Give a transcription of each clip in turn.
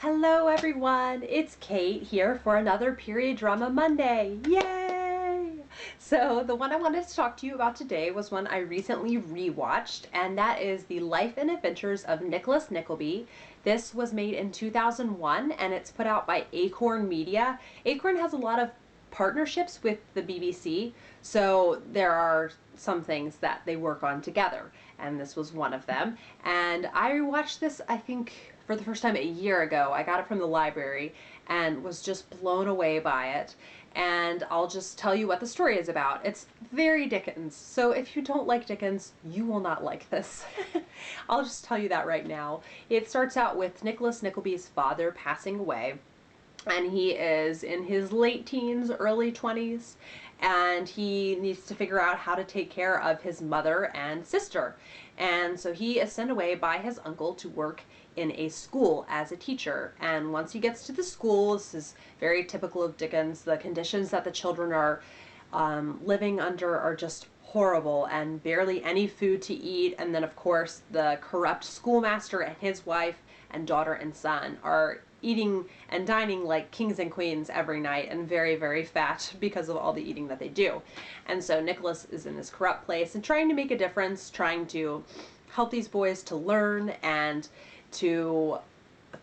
Hello everyone, it's Kate here for another Period Drama Monday. Yay! So the one I wanted to talk to you about today was one I recently rewatched, and that is The Life and Adventures of Nicholas Nickleby. This was made in 2001 and it's put out by Acorn Media. Acorn has a lot of partnerships with the BBC, so there are some things that they work on together, and this was one of them. And I watched this, I think, for the first time a year ago. I got it from the library and was just blown away by it. And I'll just tell you what the story is about. It's very Dickens, so if you don't like Dickens, you will not like this. I'll just tell you that right now. It starts out with Nicholas Nickleby's father passing away, and he is in his late teens, early 20s, and he needs to figure out how to take care of his mother and sister. And so he is sent away by his uncle to work in a school as a teacher. And once he gets to the school, this is very typical of Dickens, the conditions that the children are living under are just horrible, and barely any food to eat. And then of course the corrupt schoolmaster and his wife and daughter and son are eating and dining like kings and queens every night, and very, very fat because of all the eating that they do. And so Nicholas is in this corrupt place and trying to make a difference, trying to help these boys to learn and to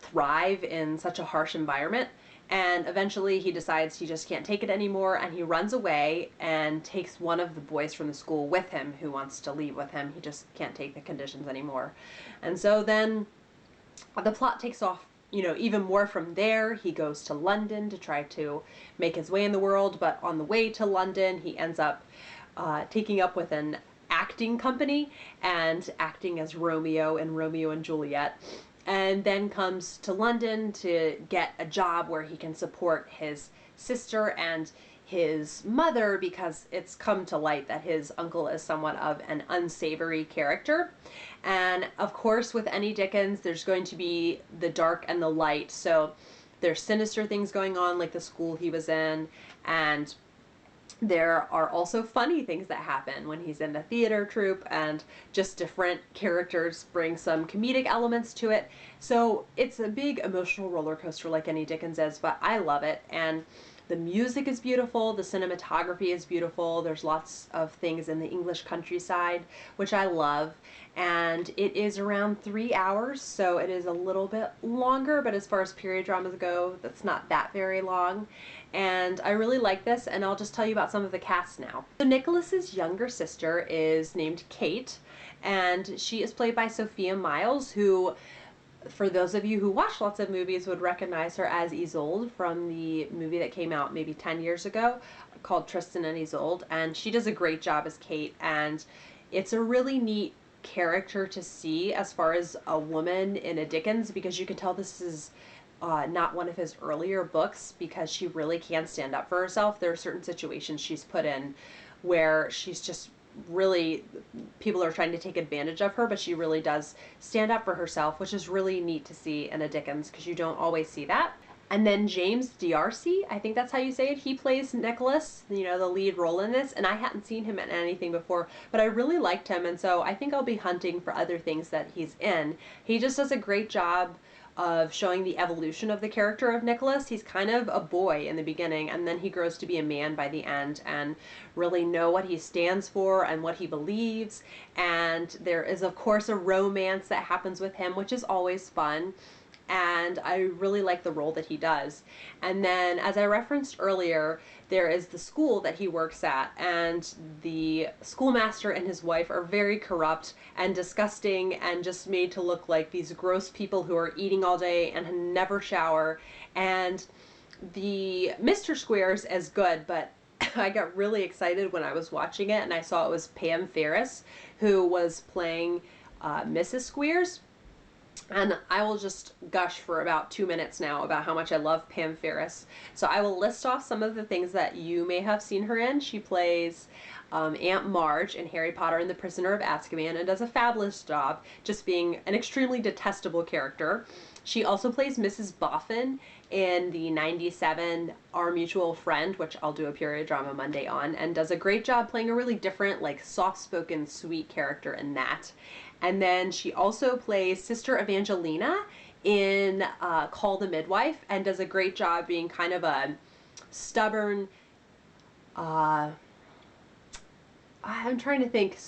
thrive in such a harsh environment. And eventually he decides he just can't take it anymore, and he runs away and takes one of the boys from the school with him who wants to leave with him. He just can't take the conditions anymore. And so then the plot takes off, even more from there. He goes to London to try to make his way in the world, but on the way to London, he ends up taking up with an acting company and acting as Romeo in Romeo and Juliet, and then comes to London to get a job where he can support his sister and his mother, because it's come to light that his uncle is somewhat of an unsavory character. And of course, with any Dickens, there's going to be the dark and the light. So there's sinister things going on, like the school he was in, and there are also funny things that happen when he's in the theater troupe, and just different characters bring some comedic elements to it. So it's a big emotional roller coaster like any Dickens is, but I love it. And the music is beautiful, the cinematography is beautiful, there's lots of things in the English countryside, which I love, and it is around 3 hours, so it is a little bit longer, but as far as period dramas go, that's not that very long. And I really like this, and I'll just tell you about some of the cast now. So Nicholas's younger sister is named Kate, and she is played by Sophia Myles, who, for those of you who watch lots of movies, would recognize her as Isolde from the movie that came out maybe 10 years ago called Tristan and Isolde, and she does a great job as Kate. And it's a really neat character to see as far as a woman in a Dickens, because you can tell this is not one of his earlier books, because she really can stand up for herself. There are certain situations she's put in where she's just really, people are trying to take advantage of her, but she really does stand up for herself, which is really neat to see in a Dickens, because you don't always see that. And then James D'Arcy, I think that's how you say it, he plays Nicholas, the lead role in this, and I hadn't seen him in anything before, but I really liked him, and so I think I'll be hunting for other things that he's in. He just does a great job of showing the evolution of the character of Nicholas. He's kind of a boy in the beginning, and then he grows to be a man by the end, and really know what he stands for and what he believes. And there is of course a romance that happens with him, which is always fun, and I really like the role that he does. And then, as I referenced earlier, there is the school that he works at, and the schoolmaster and his wife are very corrupt and disgusting and just made to look like these gross people who are eating all day and never shower. And the Mr. Squares is good, but I got really excited when I was watching it and I saw it was Pam Ferris who was playing Mrs. Squares. And I will just gush for about 2 minutes now about how much I love Pam Ferris. So I will list off some of the things that you may have seen her in. She plays Aunt Marge in Harry Potter and the Prisoner of Azkaban, and does a fabulous job just being an extremely detestable character. She also plays Mrs. Boffin in the 97 Our Mutual Friend, which I'll do a period drama Monday on, and does a great job playing a really different, like, soft-spoken, sweet character in that. And then she also plays Sister Evangelina in Call the Midwife, and does a great job being kind of a stubborn, I'm trying to think,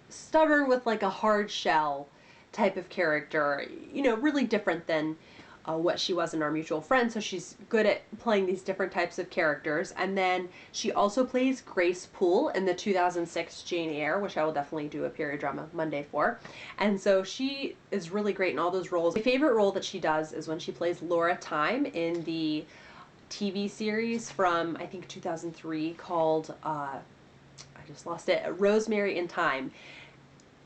stubborn with like a hard shell type of character, you know, really different than what she was in Our Mutual Friend. So she's good at playing these different types of characters. And then she also plays Grace Poole in the 2006 Jane Eyre, which I will definitely do a period drama Monday for. And so she is really great in all those roles. My favorite role that she does is when she plays Laura Thyme in the TV series from, I think, 2003 called, I just lost it, Rosemary and Thyme.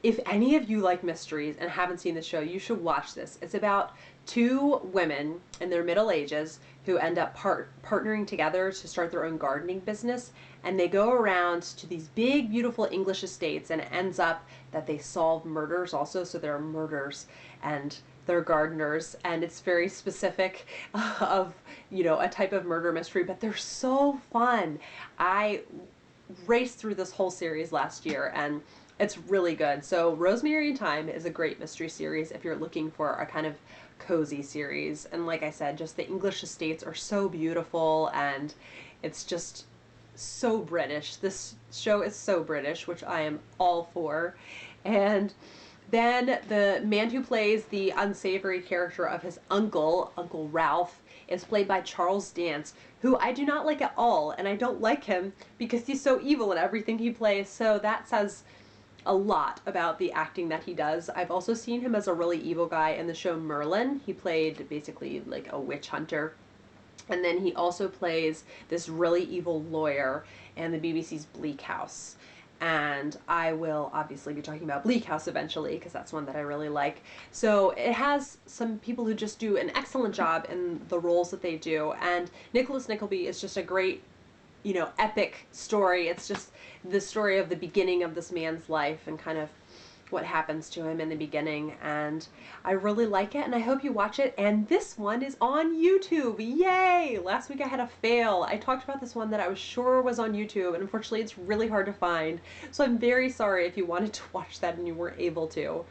If any of you like mysteries and haven't seen the show, you should watch this. It's about two women in their middle ages who end up partnering together to start their own gardening business, and they go around to these big, beautiful English estates, and it ends up that they solve murders also. So they're murders and they're gardeners, and it's very specific of, you know, a type of murder mystery, but they're so fun. I raced through this whole series last year, and it's really good. So Rosemary and Thyme is a great mystery series if you're looking for a kind of cozy series. And like I said, just the English estates are so beautiful, and it's just so British. This show is so British, which I am all for. And then the man who plays the unsavory character of his uncle, Uncle Ralph, is played by Charles Dance, who I do not like at all. And I don't like him because he's so evil in everything he plays. So that says a lot about the acting that he does. I've also seen him as a really evil guy in the show Merlin. He played basically like a witch hunter. And then he also plays this really evil lawyer in the BBC's Bleak House. And I will obviously be talking about Bleak House eventually, because that's one that I really like. So it has some people who just do an excellent job in the roles that they do. And Nicholas Nickleby is just a great, you know, epic story. It's just the story of the beginning of this man's life and kind of what happens to him in the beginning. And I really like it, and I hope you watch it. And this one is on YouTube. Yay! Last week I had a fail. I talked about this one that I was sure was on YouTube, and unfortunately it's really hard to find. So I'm very sorry if you wanted to watch that and you weren't able to.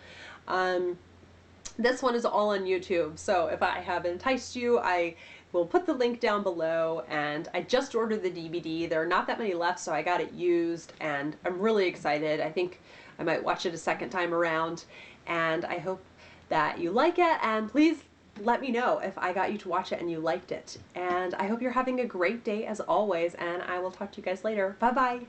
This one is all on YouTube, so if I have enticed you, I will put the link down below. And I just ordered the DVD. There are not that many left, so I got it used, and I'm really excited. I think I might watch it a second time around, and I hope that you like it, and please let me know if I got you to watch it and you liked it. And I hope you're having a great day as always, and I will talk to you guys later. Bye-bye!